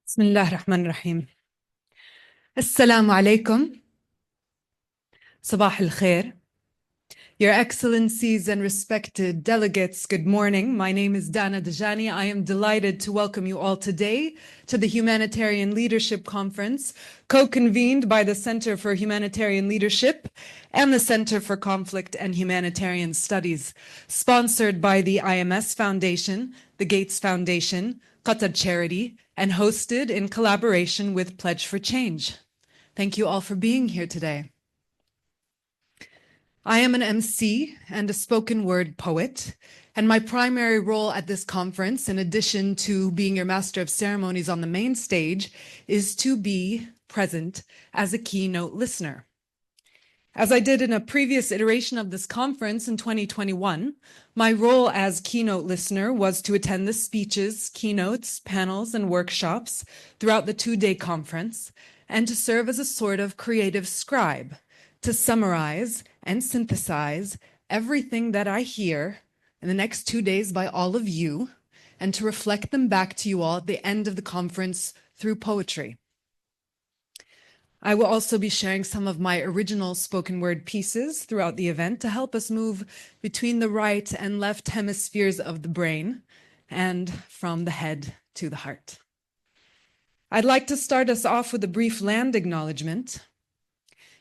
بسم الله الرحمن الرحيم. السلام عليكم. صباح الخير. Your Excellencies and respected delegates, good morning. My name is Dajani. I am delighted to welcome you all today to the Humanitarian Leadership Conference, co-convened by the Center for Humanitarian Leadership and the Center for Conflict and Humanitarian Studies, sponsored by the IMS Foundation, the Gates Foundation, Qatar Charity, and hosted in collaboration with Pledge for Change. Thank you all for being here today. I am an MC and a spoken word poet, and my primary role at this conference, in addition to being your Master of Ceremonies on the main stage, is to be present as a keynote listener. As I did in a previous iteration of this conference in 2021, my role as keynote listener was to attend the speeches, keynotes, panels, and workshops throughout the two-day conference, and to serve as a sort of creative scribe, to summarize and synthesize everything that I hear in the next 2 days by all of you, and to reflect them back to you all at the end of the conference through poetry. I will also be sharing some of my original spoken word pieces throughout the event to help us move between the right and left hemispheres of the brain and from the head to the heart. I'd like to start us off with a brief land acknowledgement.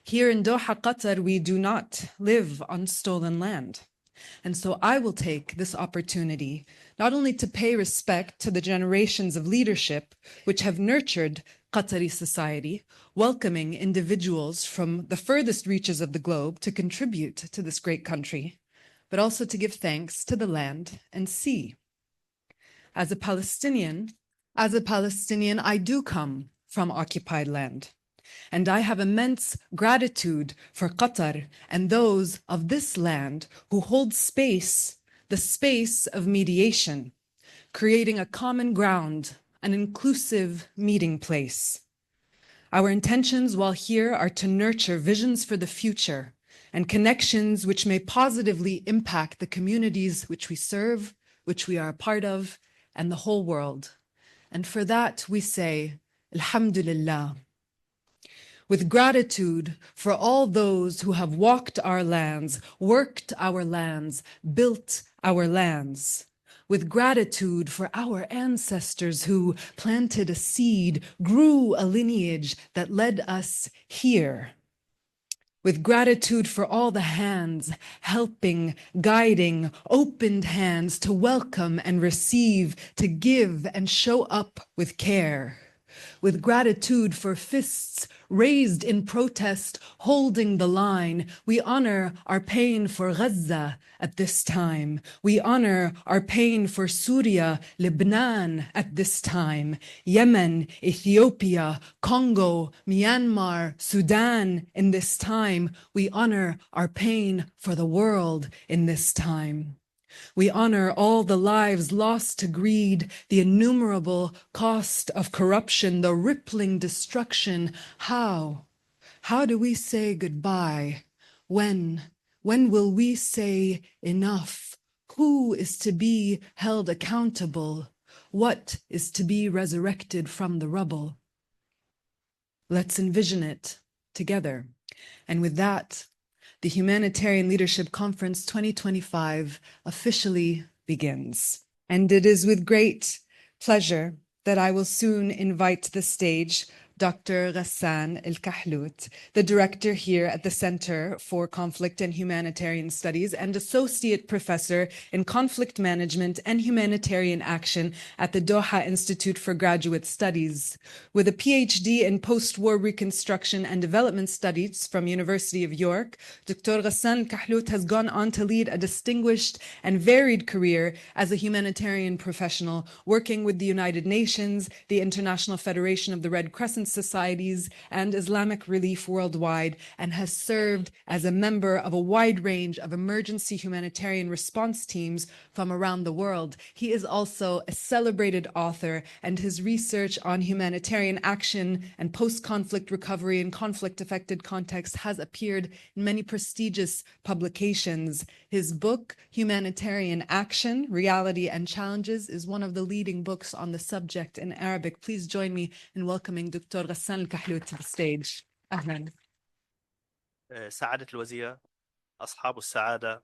Here in Doha, Qatar, we do not live on stolen land. And so I will take this opportunity not only to pay respect to the generations of leadership which have nurtured Qatari society, welcoming individuals from the furthest reaches of the globe to contribute to this great country, but also to give thanks to the land and sea. As a Palestinian, I do come from occupied land. And I have immense gratitude for Qatar and those of this land who hold space, the space of mediation, creating a common ground, an inclusive meeting place. Our intentions while here are to nurture visions for the future and connections which may positively impact the communities which we serve, which we are a part of, and the whole world. And for that we say, Alhamdulillah. With gratitude for all those who have walked our lands, worked our lands, built our lands. With gratitude for our ancestors who planted a seed, grew a lineage that led us here. With gratitude for all the hands helping, guiding, opened hands to welcome and receive, to give and show up with care. With gratitude for fists raised in protest, holding the line, we honor our pain for Gaza at this time. We honor our pain for Syria, Lebanon at this time, Yemen, Ethiopia, Congo, Myanmar, Sudan in this time. We honor our pain for the world in this time. We honor all the lives lost to greed, the innumerable cost of corruption, the rippling destruction. How? How do we say goodbye? When? When will we say enough? Who is to be held accountable? What is to be resurrected from the rubble? Let's envision it together. And with that, the Humanitarian Leadership Conference 2025 officially begins. And it is with great pleasure that I will soon invite to the stage Dr. Ghassan Elkahlout, the director here at the Center for Conflict and Humanitarian Studies and associate professor in conflict management and humanitarian action at the Doha Institute for Graduate Studies. With a PhD in post-war reconstruction and development studies from University of York, Dr. Ghassan Elkahlout has gone on to lead a distinguished and varied career as a humanitarian professional, working with the United Nations, the International Federation of the Red Crescent Defense Societies and Islamic Relief worldwide, and has served as a member of a wide range of emergency humanitarian response teams from around the world. He is also a celebrated author, and his research on humanitarian action and post-conflict recovery in conflict-affected contexts has appeared in many prestigious publications. His book, Humanitarian Action, Reality and Challenges, is one of the leading books on the subject in Arabic. Please join me in welcoming Dr. Ghassan Elkahlout to the stage. Ahlan. سعادة الوزير، أصحاب السعادة،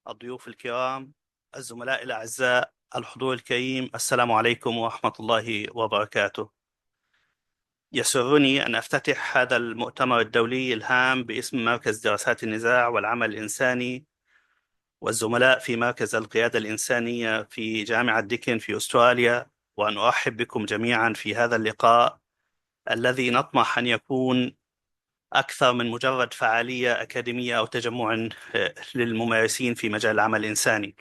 الضيوف الكرام، الزملاء الأعزاء، الحضور الكريم، السلام عليكم ورحمة الله وبركاته. يسرني أن أفتتح هذا المؤتمر الدولي الهام باسم مركز دراسات النزاع والعمل الإنساني والزملاء في مركز القيادة الإنسانية في جامعة ديكن في أستراليا، وأن أرحب بكم جميعا في هذا اللقاء الذي نطمح أن يكون أكثر من مجرد فعالية أكاديمية أو تجمع للممارسين في مجال العمل الإنساني.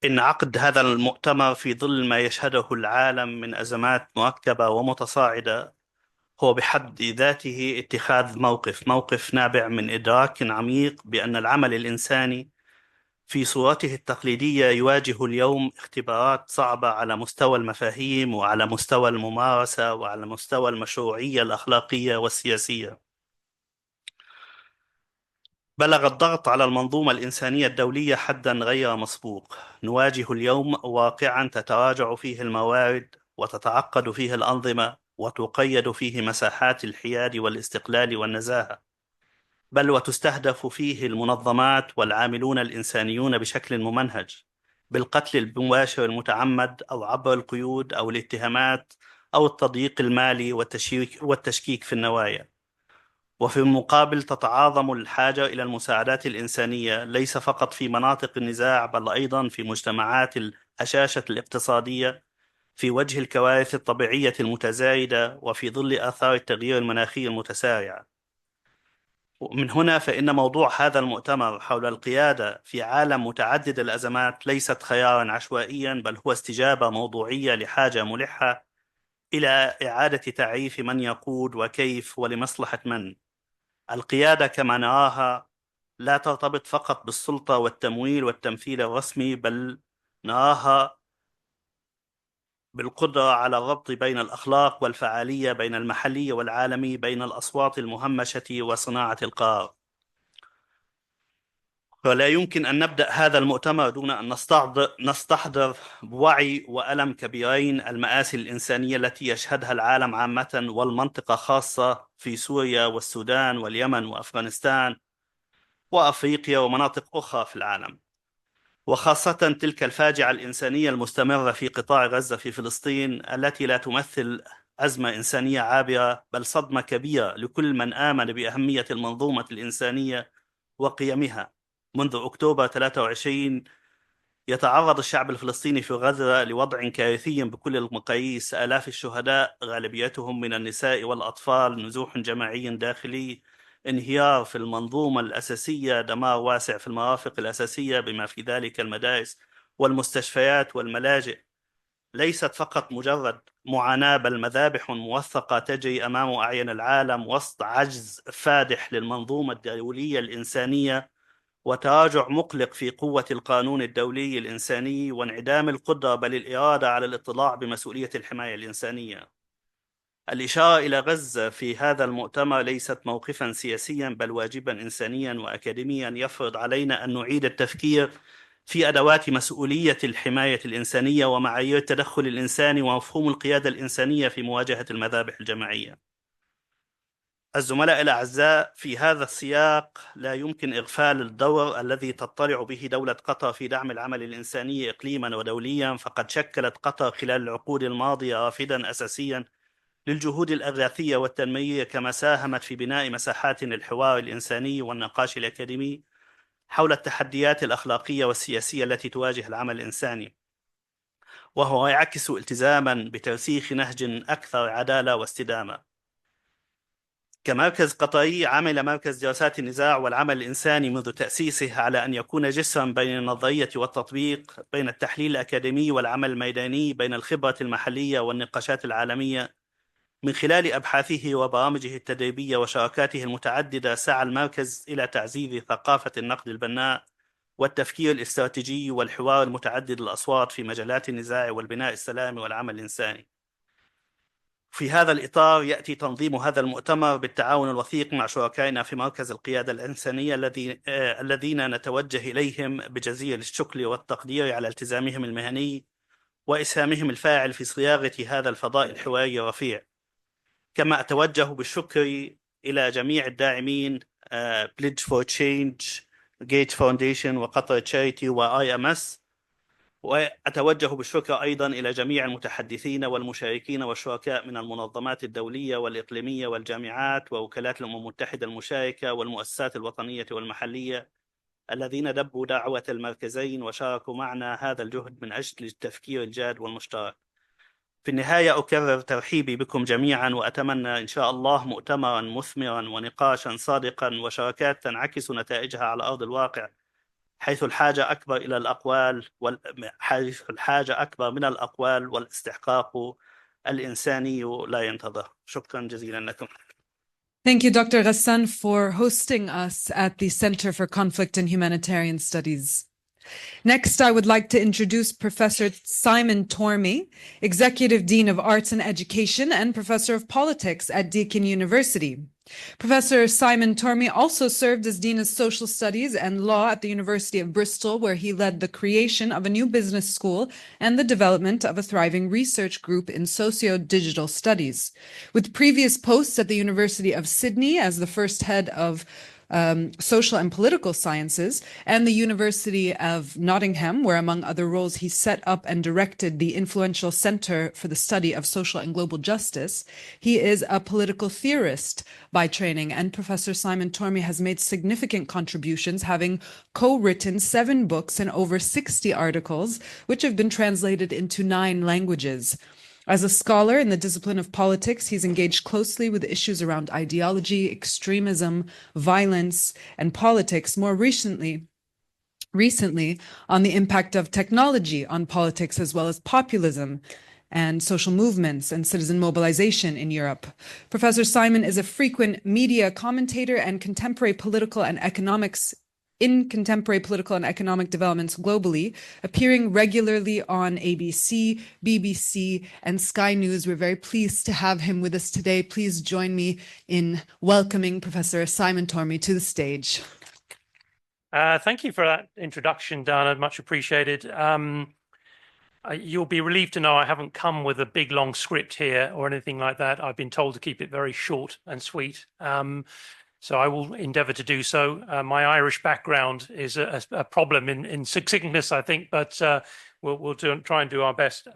إن عقد هذا المؤتمر في ظل ما يشهده العالم من أزمات مركبة ومتصاعدة هو بحد ذاته اتخاذ موقف نابع من إدراك عميق بأن العمل الإنساني في صورته التقليدية يواجه اليوم اختبارات صعبة على مستوى المفاهيم وعلى مستوى الممارسة وعلى مستوى المشروعية الأخلاقية والسياسية. بلغ الضغط على المنظومة الإنسانية الدولية حداً غير مسبوق. نواجه اليوم واقعاً تتراجع فيه الموارد وتتعقد فيه الأنظمة وتقيد فيه مساحات الحياد والاستقلال والنزاهة، بل وتستهدف فيه المنظمات والعاملون الإنسانيون بشكل ممنهج بالقتل المباشر المتعمد أو عبر القيود أو الاتهامات أو التضييق المالي والتشكيك في النوايا. وفي المقابل تتعاظم الحاجة إلى المساعدات الإنسانية ليس فقط في مناطق النزاع بل أيضا في مجتمعات الهشاشة الاقتصادية في وجه الكوارث الطبيعية المتزايدة وفي ظل آثار التغيير المناخي المتسارع. ومن هنا فإن موضوع هذا المؤتمر حول القيادة في عالم متعدد الأزمات ليست خيارا عشوائيا بل هو استجابة موضوعية لحاجة ملحة إلى إعادة تعريف من يقود وكيف ولمصلحة من. القيادة كما نراها لا ترتبط فقط بالسلطة والتمويل والتمثيل الرسمي بل نراها بالقدرة على الربط بين الأخلاق والفعالية، بين المحلي والعالمي، بين الأصوات المهمشة وصناعة القرار. ولا يمكن أن نبدأ هذا المؤتمر دون أن نستحضر بوعي وألم كبيرين المآسي الإنسانية التي يشهدها العالم عامة والمنطقة خاصة في سوريا والسودان واليمن وأفغانستان وأفريقيا ومناطق أخرى في العالم، وخاصة تلك الفاجعة الإنسانية المستمرة في قطاع غزة في فلسطين التي لا تمثل أزمة إنسانية عابرة بل صدمة كبيرة لكل من آمن بأهمية المنظومة الإنسانية وقيمها. منذ أكتوبر 23 يتعرض الشعب الفلسطيني في غزة لوضع كارثي بكل المقاييس. آلاف الشهداء غالبيتهم من النساء والأطفال، نزوح جماعي داخلي، انهيار في المنظومة الأساسية، دمار واسع في المرافق الأساسية بما في ذلك المدارس والمستشفيات والملاجئ. ليست فقط مجرد معاناة بل مذابح موثقة تجري أمام أعين العالم وسط عجز فادح للمنظومة الدولية الإنسانية وتراجع مقلق في قوة القانون الدولي الإنساني وانعدام القدرة بل الإرادة على الاطلاع بمسؤولية الحماية الإنسانية. الإشارة إلى غزة في هذا المؤتمر ليست موقفا سياسيا بل واجبا إنسانيا وأكاديميا يفرض علينا أن نعيد التفكير في أدوات مسؤولية الحماية الإنسانية ومعايير التدخل الإنساني ومفهوم القيادة الإنسانية في مواجهة المذابح الجماعية. الزملاء الأعزاء، في هذا السياق لا يمكن إغفال الدور الذي تضطرع به دولة قطر في دعم العمل الإنساني إقليما ودوليا، فقد شكلت قطر خلال العقود الماضية رافدا أساسيا للجهود الإغاثية والتنموية، كما ساهمت في بناء مساحات للحوار الإنساني والنقاش الأكاديمي حول التحديات الأخلاقية والسياسية التي تواجه العمل الإنساني، وهو يعكس التزاما بترسيخ نهج أكثر عدالة واستدامة. كمركز قطري عمل مركز دراسات النزاع والعمل الإنساني منذ تأسيسه على أن يكون جسرا بين النظرية والتطبيق، بين التحليل الأكاديمي والعمل الميداني، بين الخبرة المحلية والنقاشات العالمية، من خلال أبحاثه وبرامجه التدريبية وشراكاته المتعددة سعى المركز إلى تعزيز ثقافة النقد البناء والتفكير الاستراتيجي والحوار المتعدد الأصوات في مجالات النزاع والبناء السلامي والعمل الإنساني. في هذا الإطار يأتي تنظيم هذا المؤتمر بالتعاون الوثيق مع شركائنا في مركز القيادة الإنسانية الذين نتوجه إليهم بجزيل الشكر والتقدير على التزامهم المهني وإسهامهم الفاعل في صياغة هذا الفضاء الحواري الرفيع. كما أتوجه بالشكر إلى جميع الداعمين Pledge for Change، Gate Foundation، وقطر تشاريتي، وIMS. وأتوجه بالشكر أيضا إلى جميع المتحدثين والمشاركين والشركاء من المنظمات الدولية والإقليمية والجامعات ووكالات الأمم المتحدة المشاركة والمؤسسات الوطنية والمحلية الذين دبوا دعوة المركزين وشاركوا معنا هذا الجهد من أجل التفكير الجاد والمشترك. في النهاية أكرر ترحيبي بكم جميعا، وأتمنى إن شاء الله مؤتمرا مثمرا ونقاشا صادقا وشراكات تنعكس نتائجها على أرض الواقع، حيث الحاجة أكبر إلى الأقوال حيث الحاجة أكبر من الأقوال والاستحقاق الإنساني لا ينتظر. شكرا جزيلا لكم. Thank you, Dr. Ghassan, for hosting us at the Center for Conflict and Humanitarian Studies. Next, I would like to introduce Professor Simon Tormey, Executive Dean of Arts and Education and Professor of Politics at Deakin University. Professor Simon Tormey also served as Dean of Social Studies and Law at the University of Bristol, where he led the creation of a new business school and the development of a thriving research group in socio-digital studies. With previous posts at the University of Sydney as the first head of social and political sciences, and the University of Nottingham, where among other roles he set up and directed the influential Center for the Study of Social and Global Justice. He is a political theorist by training, and Professor Simon Tormey has made significant contributions, having co-written 7 books and over 60 articles, which have been translated into 9 languages. As a scholar in the discipline of politics, he's engaged closely with issues around ideology, extremism, violence, and politics. More recently on the impact of technology on politics, as well as populism and social movements and citizen mobilization in Europe. Professor Simon is a frequent media commentator and contemporary political and economics developments globally, appearing regularly on ABC, BBC, and Sky News. We're very pleased to have him with us today. Please join me in welcoming Professor Simon Tormey to the stage. Thank you for that introduction, Dana. Much appreciated. You'll be relieved to know I haven't come with a big long script here or anything like that. I've been told to keep it very short and sweet. So I will endeavour to do so. My Irish background is a problem in succinctness, I think, but we'll try and do our best.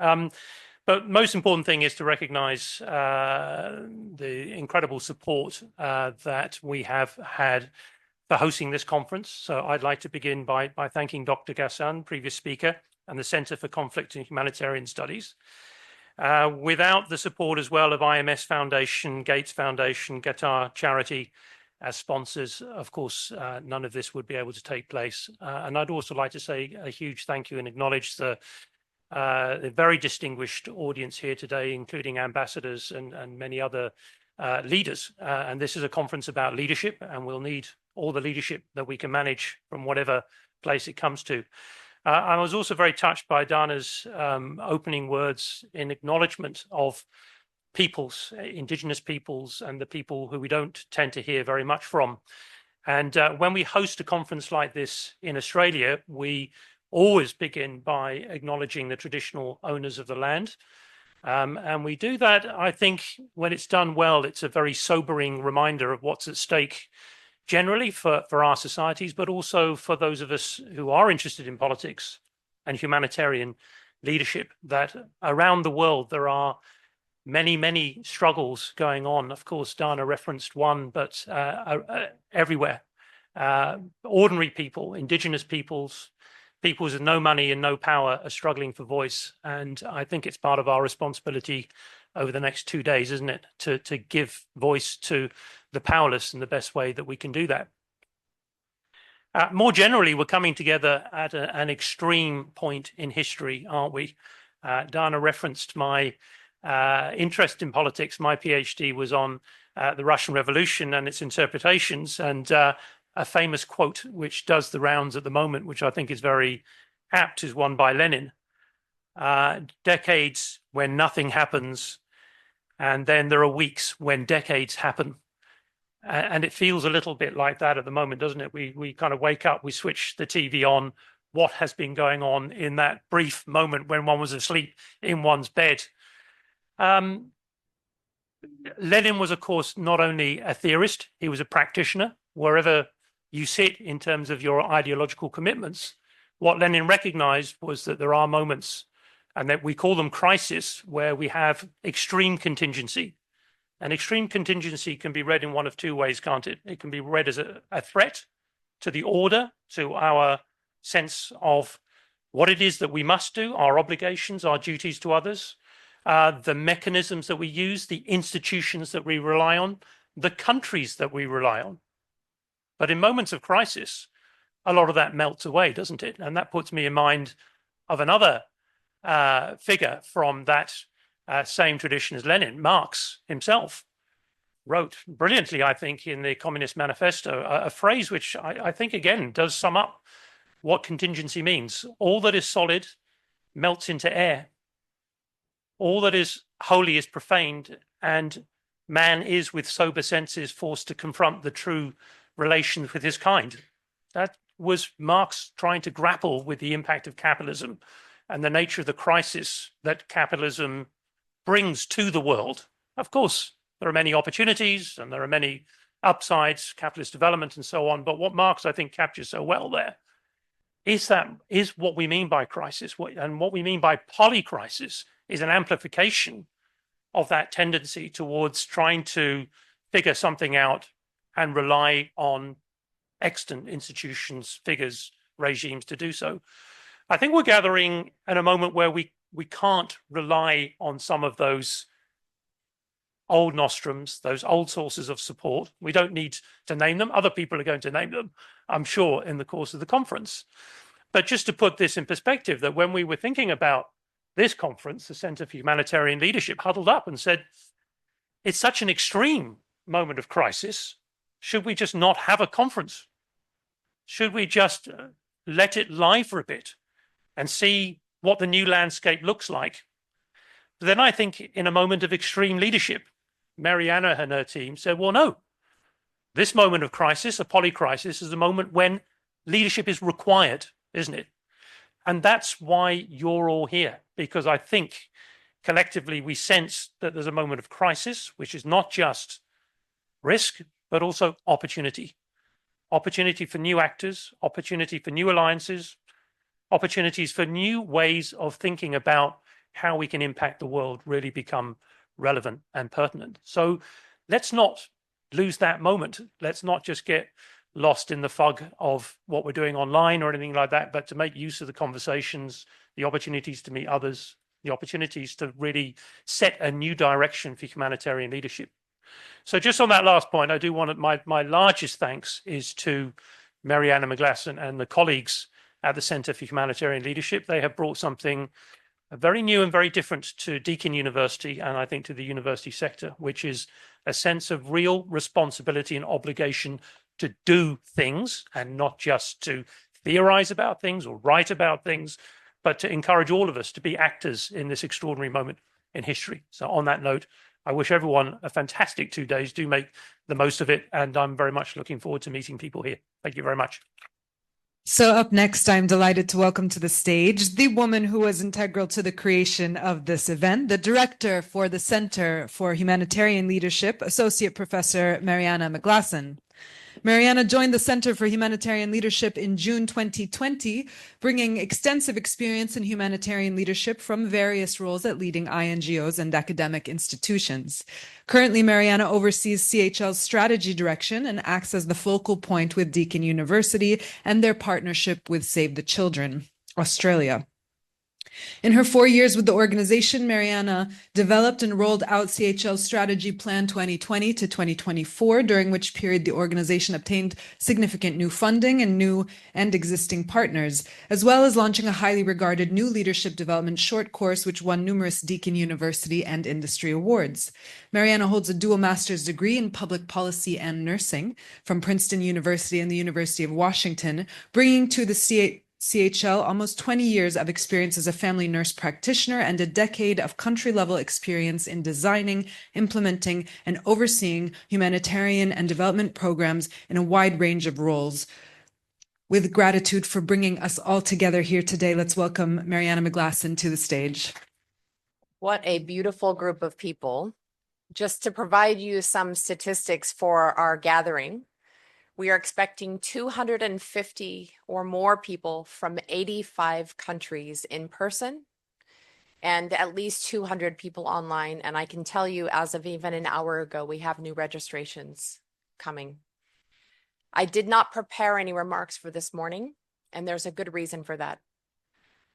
But most important thing is to recognise the incredible support that we have had for hosting this conference. So I'd like to begin by thanking Dr. Ghassan, previous speaker, and the Centre for Conflict and Humanitarian Studies. Without the support as well of IMS Foundation, Gates Foundation, Qatar Charity, as sponsors, of course, none of this would be able to take place. And I'd also like to say a huge thank you and acknowledge the very distinguished audience here today, including ambassadors and many other leaders. And this is a conference about leadership, and we'll need all the leadership that we can manage from whatever place it comes to. I was also very touched by Dana's opening words in acknowledgement of peoples, indigenous peoples, and the people who we don't tend to hear very much from. And when we host a conference like this in Australia, we always begin by acknowledging the traditional owners of the land. And we do that, I think, when it's done well, it's a very sobering reminder of what's at stake generally for our societies, but also for those of us who are interested in politics and humanitarian leadership, that around the world there are many struggles going on. Of course, Dana referenced one, but everywhere. Ordinary people, indigenous peoples, peoples with no money and no power are struggling for voice. And I think it's part of our responsibility over the next 2 days, isn't it, to give voice to the powerless in the best way that we can do that. More generally, we're coming together at an extreme point in history, aren't we? Dana referenced my interest in politics, my PhD was on the Russian Revolution and its interpretations, and a famous quote which does the rounds at the moment, which I think is very apt, is one by Lenin. Decades when nothing happens, and then there are weeks when decades happen. And it feels a little bit like that at the moment, doesn't it? We kind of wake up, we switch the TV on, what has been going on in that brief moment when one was asleep in one's bed. Lenin was, of course, not only a theorist, he was a practitioner. Wherever you sit in terms of your ideological commitments, what Lenin recognized was that there are moments, and that we call them crises, where we have extreme contingency. And extreme contingency can be read in one of two ways, can't it? It can be read as a threat to the order, to our sense of what it is that we must do, our obligations, our duties to others, the mechanisms that we use, the institutions that we rely on, the countries that we rely on. But in moments of crisis, a lot of that melts away, doesn't it? And that puts me in mind of another figure from that same tradition as Lenin. Marx himself wrote brilliantly, I think, in the Communist Manifesto, a phrase which I think, again, does sum up what contingency means. All that is solid melts into air. All that is holy is profaned, and man is, with sober senses, forced to confront the true relations with his kind. That was Marx trying to grapple with the impact of capitalism and the nature of the crisis that capitalism brings to the world. Of course, there are many opportunities and there are many upsides, capitalist development and so on. But what Marx, I think, captures so well there is what we mean by crisis. And what we mean by polycrisis is an amplification of that tendency towards trying to figure something out and rely on extant institutions, figures, regimes to do so. I think we're gathering at a moment where we can't rely on some of those old nostrums, those old sources of support. We don't need to name them. Other people are going to name them, I'm sure, in the course of the conference. But just to put this in perspective, that when we were thinking about this conference, the Center for Humanitarian Leadership huddled up and said, it's such an extreme moment of crisis. Should we just not have a conference? Should we just let it lie for a bit and see what the new landscape looks like? But then I think in a moment of extreme leadership, Mariana and her team said, well, no, this moment of crisis, a polycrisis, is a moment when leadership is required, isn't it? And that's why you're all here, because I think collectively we sense that there's a moment of crisis, which is not just risk, but also opportunity. Opportunity for new actors, opportunity for new alliances, opportunities for new ways of thinking about how we can impact the world really become relevant and pertinent. So let's not lose that moment. Let's not just get lost in the fog of what we're doing online or anything like that, but to make use of the conversations, the opportunities to meet others, the opportunities to really set a new direction for humanitarian leadership. So just on that last point, I do want to, my largest thanks is to Mariana McGlasson and the colleagues at the Center for Humanitarian Leadership. They have brought something very new and very different to Deakin University, and I think to the university sector, which is a sense of real responsibility and obligation to do things, and not just to theorize about things or write about things, but to encourage all of us to be actors in this extraordinary moment in history. So on that note, I wish everyone a fantastic 2 days. Do make the most of it, and I'm very much looking forward to meeting people here. Thank you very much. So up next, I'm delighted to welcome to the stage the woman who was integral to the creation of this event, the director for the Center for Humanitarian Leadership, Associate Professor Mariana McGlasson. Mariana joined the Center for Humanitarian Leadership in June 2020, bringing extensive experience in humanitarian leadership from various roles at leading INGOs and academic institutions. Currently, Mariana oversees CHL's strategy direction and acts as the focal point with Deakin University and their partnership with Save the Children, Australia. In her 4 years with the organization, Mariana developed and rolled out CHL Strategy Plan 2020 to 2024, during which period the organization obtained significant new funding and new and existing partners, as well as launching a highly regarded new leadership development short course, which won numerous Deakin University and industry awards. Mariana holds a dual master's degree in public policy and nursing from Princeton University and the University of Washington, bringing to the CHL almost 20 years of experience as a family nurse practitioner and a decade of country-level experience in designing, implementing, and overseeing humanitarian and development programs in a wide range of roles. With gratitude for bringing us all together here today, let's welcome Mariana McGlasson to the stage. What a beautiful group of people. Just to provide you some statistics for our gathering, we are expecting 250 or more people from 85 countries in person and at least 200 people online. And I can tell you, as of even an hour ago, we have new registrations coming. I did not prepare any remarks for this morning, and there's a good reason for that.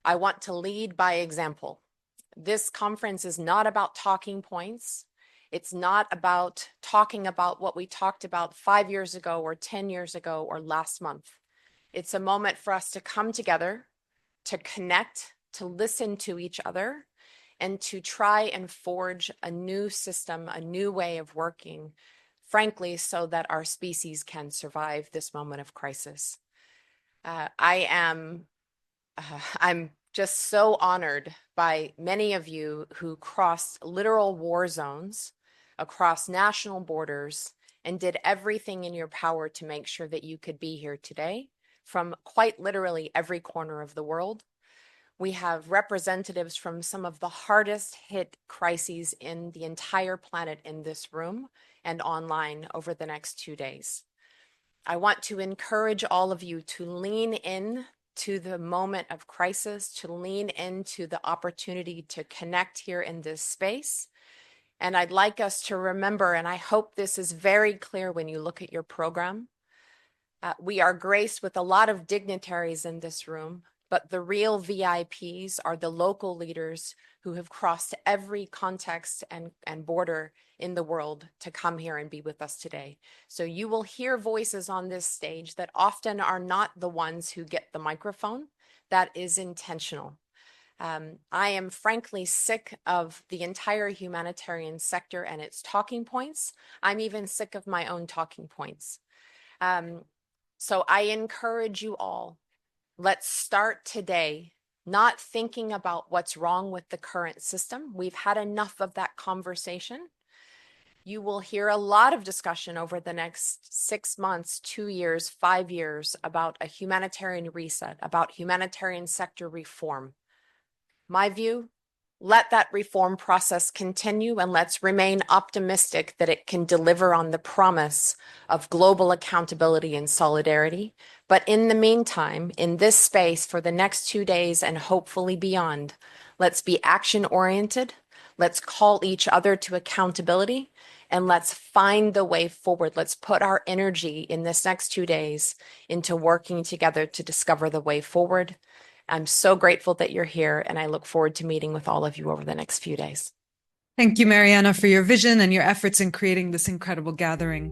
I want to lead by example. This conference is not about talking points. It's not about talking about what we talked about 5 years ago or 10 years ago or last month. It's a moment for us to come together, to connect, to listen to each other, and to try and forge a new system, a new way of working, frankly, so that our species can survive this moment of crisis. I'm just so honored by many of you who crossed literal war zones across national borders and did everything in your power to make sure that you could be here today from quite literally every corner of the world. We have representatives from some of the hardest hit crises in the entire planet in this room and online over the next 2 days. I want to encourage all of you to lean in to the moment of crisis, to lean into the opportunity to connect here in this space. And I'd like us to remember, and I hope this is very clear when you look at your program, we are graced with a lot of dignitaries in this room, but the real VIPs are the local leaders who have crossed every context and border in the world to come here and be with us today. So you will hear voices on this stage that often are not the ones who get the microphone. That is intentional. I am frankly sick of the entire humanitarian sector and its talking points. I'm even sick of my own talking points. So I encourage you all, let's start today not thinking about what's wrong with the current system. We've had enough of that conversation. You will hear a lot of discussion over the next 6 months, 2 years, 5 years about a humanitarian reset, about humanitarian sector reform. My view, let that reform process continue and let's remain optimistic that it can deliver on the promise of global accountability and solidarity. But in the meantime, in this space for the next 2 days and hopefully beyond, let's be action-oriented, let's call each other to accountability, and let's find the way forward. Let's put our energy in this next 2 days into working together to discover the way forward. I'm so grateful that you're here, and I look forward to meeting with all of you over the next few days. Thank you, Mariana, for your vision and your efforts in creating this incredible gathering.